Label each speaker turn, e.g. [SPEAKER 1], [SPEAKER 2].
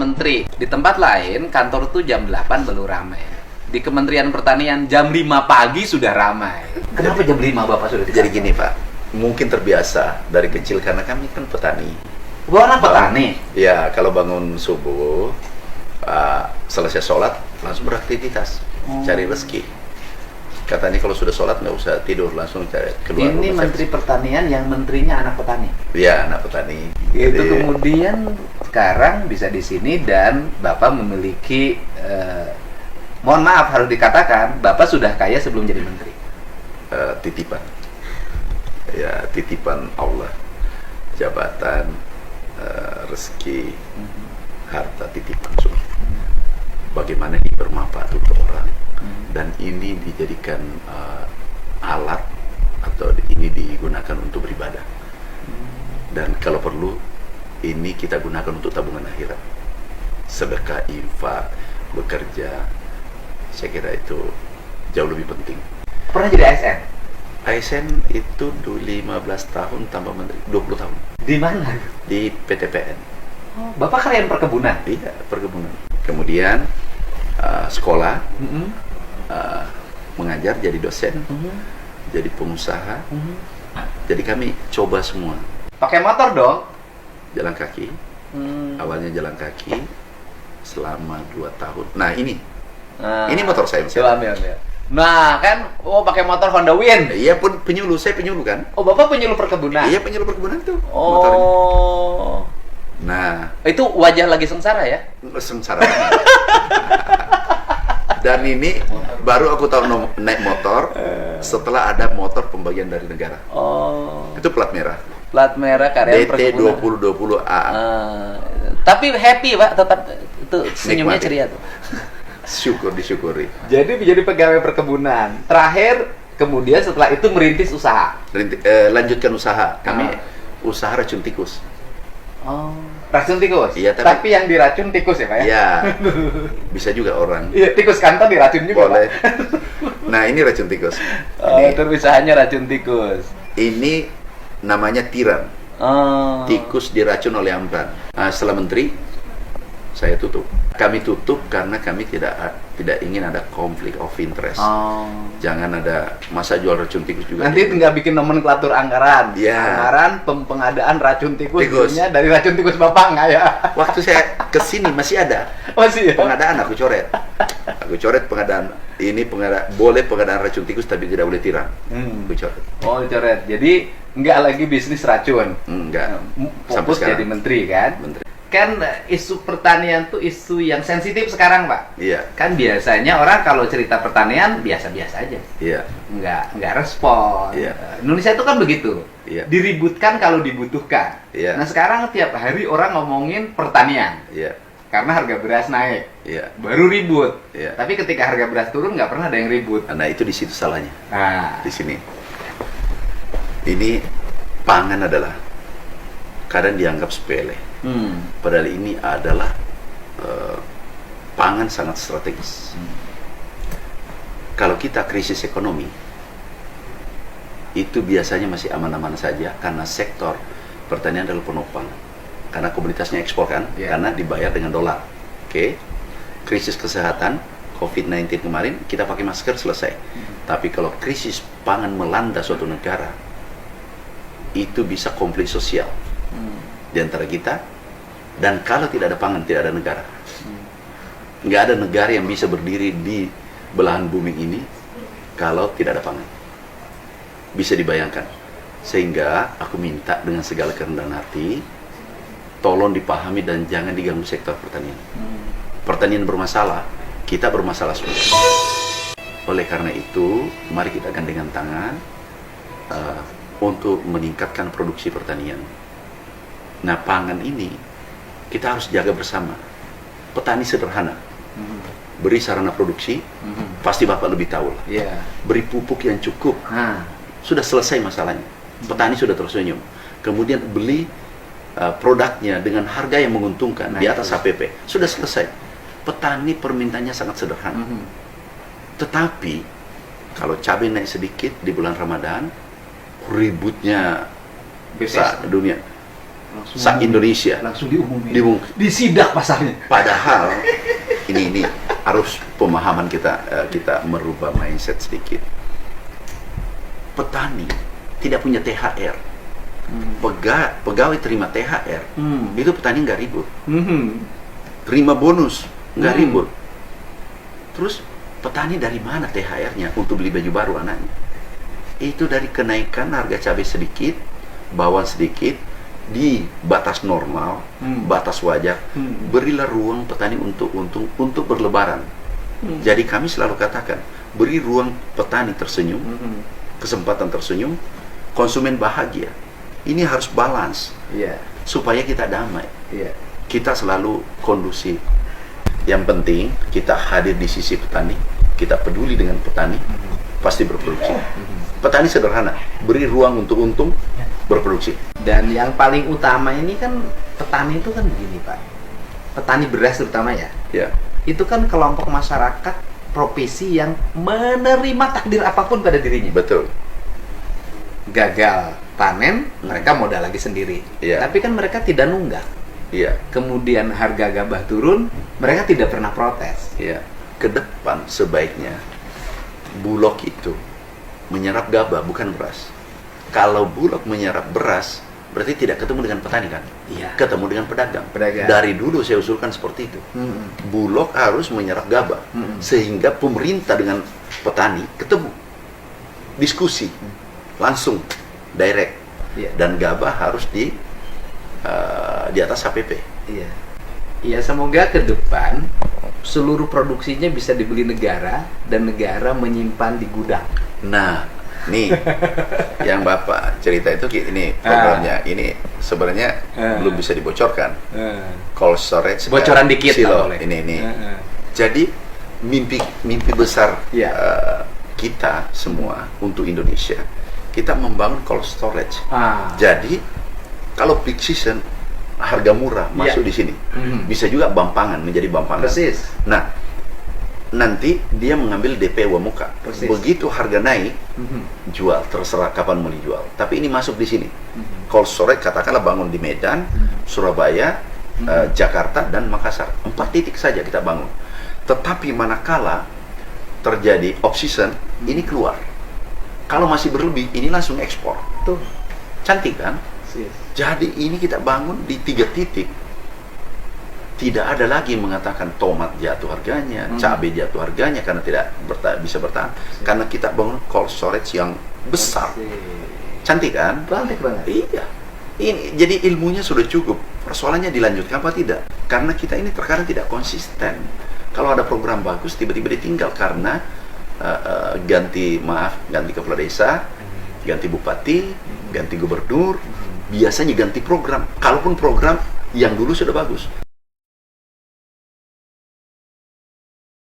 [SPEAKER 1] Menteri. Di tempat lain, kantor tuh jam 8 baru ramai. Di Kementerian Pertanian, jam 5 pagi sudah ramai. Kenapa jam 5 Bapak sudah di
[SPEAKER 2] Jadi
[SPEAKER 1] kantor?
[SPEAKER 2] gini Pak, mungkin terbiasa dari kecil karena kami kan petani.
[SPEAKER 1] Bapak anak petani?
[SPEAKER 2] Ya, kalau bangun subuh, selesai sholat, langsung beraktivitas, cari rezeki. Katanya kalau sudah sholat nggak usah tidur, langsung cari keluar
[SPEAKER 1] Ini
[SPEAKER 2] rumah.
[SPEAKER 1] Menteri Pertanian yang menterinya anak petani.
[SPEAKER 2] Ya, anak petani.
[SPEAKER 1] Itu
[SPEAKER 2] Jadi,
[SPEAKER 1] kemudian sekarang bisa di sini dan Bapak memiliki, mohon maaf harus dikatakan, Bapak sudah kaya sebelum jadi menteri.
[SPEAKER 2] titipan. Ya, titipan Allah. Jabatan, rezeki, harta titipan semua. Bagaimana ini bermanfaat untuk orang. Dan ini dijadikan alat atau ini digunakan untuk beribadah. Dan kalau perlu ini kita gunakan untuk tabungan akhirat, sedekah, infak, bekerja. Saya kira itu jauh lebih penting.
[SPEAKER 1] Pernah jadi ASN?
[SPEAKER 2] ASN itu 15 tahun tambah menteri 20 tahun
[SPEAKER 1] Di mana?
[SPEAKER 2] di PTPN.
[SPEAKER 1] Oh, Bapak karyawan perkebunan?
[SPEAKER 2] Iya, perkebunan. Kemudian sekolah, mengajar jadi dosen, jadi pengusaha. Jadi kami coba semua.
[SPEAKER 1] Pakai motor dong?
[SPEAKER 2] Jalan kaki. Awalnya jalan kaki selama 2 tahun. Nah, ini motor saya.
[SPEAKER 1] Coba ambil. Nah, kan, pakai motor Honda Win.
[SPEAKER 2] Iya, pun penyuluh, saya penyuluh kan.
[SPEAKER 1] Oh, Bapak penyuluh perkebunan?
[SPEAKER 2] Iya, penyuluh perkebunan tuh motornya.
[SPEAKER 1] Oh.
[SPEAKER 2] Nah,
[SPEAKER 1] Itu wajah lagi sengsara ya?
[SPEAKER 2] sengsara. Dan ini baru aku tahu naik motor setelah ada motor pembagian dari negara.
[SPEAKER 1] Oh.
[SPEAKER 2] Itu plat merah.
[SPEAKER 1] Plat merah karyawan
[SPEAKER 2] DT
[SPEAKER 1] perkebunan.
[SPEAKER 2] 2020A.
[SPEAKER 1] Tapi happy Pak, tetap itu senyumnya
[SPEAKER 2] Nikmati.
[SPEAKER 1] ceria tuh.
[SPEAKER 2] Syukur disyukuri.
[SPEAKER 1] Jadi menjadi pegawai perkebunan. Terakhir, kemudian setelah itu merintis usaha.
[SPEAKER 2] Lanjutkan usaha. Kami usaha racun tikus.
[SPEAKER 1] Oh, racun tikus?
[SPEAKER 2] Iya,
[SPEAKER 1] tapi yang diracun tikus ya Pak ya?
[SPEAKER 2] Iya. Bisa juga orang.
[SPEAKER 1] Iya, tikus kantor diracun juga
[SPEAKER 2] Boleh.
[SPEAKER 1] Pak.
[SPEAKER 2] Nah, ini racun tikus.
[SPEAKER 1] Oh, terus usahanya racun tikus.
[SPEAKER 2] Ini namanya tiran.
[SPEAKER 1] Oh.
[SPEAKER 2] Tikus diracun oleh Amran. Nah, setelah menteri, saya tutup. Kami tutup karena kami tidak ingin ada konflik of interest.
[SPEAKER 1] Oh.
[SPEAKER 2] Jangan ada masa jual racun tikus juga.
[SPEAKER 1] Nanti tinggal bikin nomenklatur anggaran.
[SPEAKER 2] Iya.
[SPEAKER 1] Anggaran pengadaan racun tikus.
[SPEAKER 2] Tikus.
[SPEAKER 1] Dulunya dari racun tikus Bapak nggak ya?
[SPEAKER 2] Waktu saya kesini masih ada
[SPEAKER 1] Masih ya?
[SPEAKER 2] pengadaan, aku coret. Aku coret pengadaan. Ini boleh pengadaan racun tikus tapi tidak boleh tiram. Aku coret.
[SPEAKER 1] Oh, dicoret. Jadi nggak lagi bisnis racun.
[SPEAKER 2] Enggak. Sampai
[SPEAKER 1] Fokus
[SPEAKER 2] sekarang.
[SPEAKER 1] jadi menteri kan?
[SPEAKER 2] Menteri.
[SPEAKER 1] Kan isu pertanian tuh isu yang sensitif sekarang Pak.
[SPEAKER 2] Iya.
[SPEAKER 1] Kan biasanya orang kalau cerita pertanian biasa-biasa aja.
[SPEAKER 2] Iya.
[SPEAKER 1] Nggak respon.
[SPEAKER 2] Iya.
[SPEAKER 1] Indonesia itu kan begitu.
[SPEAKER 2] Iya.
[SPEAKER 1] Diributkan kalau dibutuhkan.
[SPEAKER 2] Iya.
[SPEAKER 1] Nah sekarang tiap hari orang ngomongin pertanian.
[SPEAKER 2] Iya.
[SPEAKER 1] Karena harga beras naik.
[SPEAKER 2] Iya.
[SPEAKER 1] Baru ribut.
[SPEAKER 2] Iya.
[SPEAKER 1] Tapi ketika harga beras turun nggak pernah ada yang ribut.
[SPEAKER 2] Nah, itu di situ salahnya.
[SPEAKER 1] Nah,
[SPEAKER 2] Di sini. Ini pangan adalah kadang dianggap sepele. Padahal ini adalah pangan sangat strategis. Kalau kita krisis ekonomi, itu biasanya masih aman-aman saja karena sektor pertanian adalah penopang. Karena komoditasnya ekspor kan, karena dibayar dengan dolar. Oke. Krisis kesehatan COVID-19 kemarin kita pakai masker selesai. Tapi kalau krisis pangan melanda suatu negara, itu bisa konflik sosial di antara kita. Dan kalau tidak ada pangan, tidak ada negara. Nggak ada negara yang bisa berdiri di belahan bumi ini kalau tidak ada pangan. Bisa dibayangkan. Sehingga aku minta dengan segala kerendahan hati, tolong dipahami dan jangan diganggu sektor pertanian. Pertanian bermasalah, kita bermasalah semua. Oleh karena itu, mari kita gandengan tangan untuk meningkatkan produksi pertanian. Nah, pangan ini kita harus jaga bersama. Petani sederhana, beri sarana produksi, pasti Bapak lebih tahu lah.
[SPEAKER 1] iya.
[SPEAKER 2] Beri pupuk yang cukup, sudah selesai masalahnya. Petani sudah tersenyum. Kemudian beli produknya dengan harga yang menguntungkan di atas HPP, sudah selesai. Petani permintaannya sangat sederhana. Tetapi kalau cabai naik sedikit di bulan Ramadan, ributnya besar dunia. se-Indonesia.
[SPEAKER 1] Langsung diumumin.
[SPEAKER 2] Disidak
[SPEAKER 1] pasarnya.
[SPEAKER 2] Padahal ini harus pemahaman kita merubah mindset sedikit. Petani tidak punya THR. Pegawai terima THR, itu petani nggak ribut. Terima bonus nggak ribut. Terus petani dari mana THR-nya untuk beli baju baru anaknya? Itu dari kenaikan harga cabai sedikit, bawang sedikit, di batas normal, batas wajar. Berilah ruang petani untuk berlebaran. Jadi kami selalu katakan, beri ruang petani tersenyum, kesempatan tersenyum, konsumen bahagia. Ini harus balance, supaya kita damai. Kita selalu kondusif. Yang penting kita hadir di sisi petani, kita peduli dengan petani, pasti berproduksi. Petani sederhana, beri ruang untuk untung, berproduksi.
[SPEAKER 1] Dan yang paling utama ini kan petani itu kan begini Pak, petani beras terutama ya, itu kan kelompok masyarakat profesi yang menerima takdir apapun pada dirinya.
[SPEAKER 2] Betul.
[SPEAKER 1] Gagal panen, mereka modal lagi sendiri. Tapi kan mereka tidak nunggak. Kemudian harga gabah turun, mereka tidak pernah protes.
[SPEAKER 2] Ke depan sebaiknya Bulog itu menyerap gabah bukan beras. Kalau Bulog menyerap beras, berarti tidak ketemu dengan petani kan? Ketemu dengan pedagang. Dari dulu saya usulkan seperti itu. Bulog harus menyerap gabah, sehingga pemerintah dengan petani ketemu, diskusi langsung, direct. Dan gabah harus di atas HPP.
[SPEAKER 1] Semoga ke depan seluruh produksinya bisa dibeli negara dan negara menyimpan di gudang.
[SPEAKER 2] Nah, nih yang Bapak cerita itu ini programnya. Ini sebenarnya belum bisa dibocorkan. Cold storage.
[SPEAKER 1] Bocoran dikit
[SPEAKER 2] silo. Ini. Jadi mimpi besar kita semua untuk Indonesia, kita membangun cold storage. Jadi kalau peak season harga murah masuk di sini, bisa juga bampangan, menjadi bampangan.
[SPEAKER 1] Persis.
[SPEAKER 2] Nah, nanti dia mengambil DP uang muka. Begitu harga naik, jual, terserah kapan mau dijual. Tapi ini masuk di sini. Cold storage katakanlah bangun di Medan, Surabaya, Jakarta dan Makassar. 4 titik saja kita bangun. Tetapi manakala terjadi off season, ini keluar. Kalau masih berlebih, ini langsung ekspor.
[SPEAKER 1] Tuh.
[SPEAKER 2] Cantik kan? Jadi ini kita bangun di 3 titik. Tidak ada lagi mengatakan tomat jatuh harganya, cabai jatuh harganya karena tidak bisa bertahan. Karena kita bangun cold storage yang besar. Cantik kan?
[SPEAKER 1] Cantik banget.
[SPEAKER 2] Iya. Ini jadi ilmunya sudah cukup. Persoalannya dilanjutkan apa tidak? Karena kita ini terkadang tidak konsisten. Kalau ada program bagus tiba-tiba ditinggal karena ganti kepala desa, ganti bupati, ganti gubernur, biasanya ganti program. Kalaupun program yang dulu sudah bagus.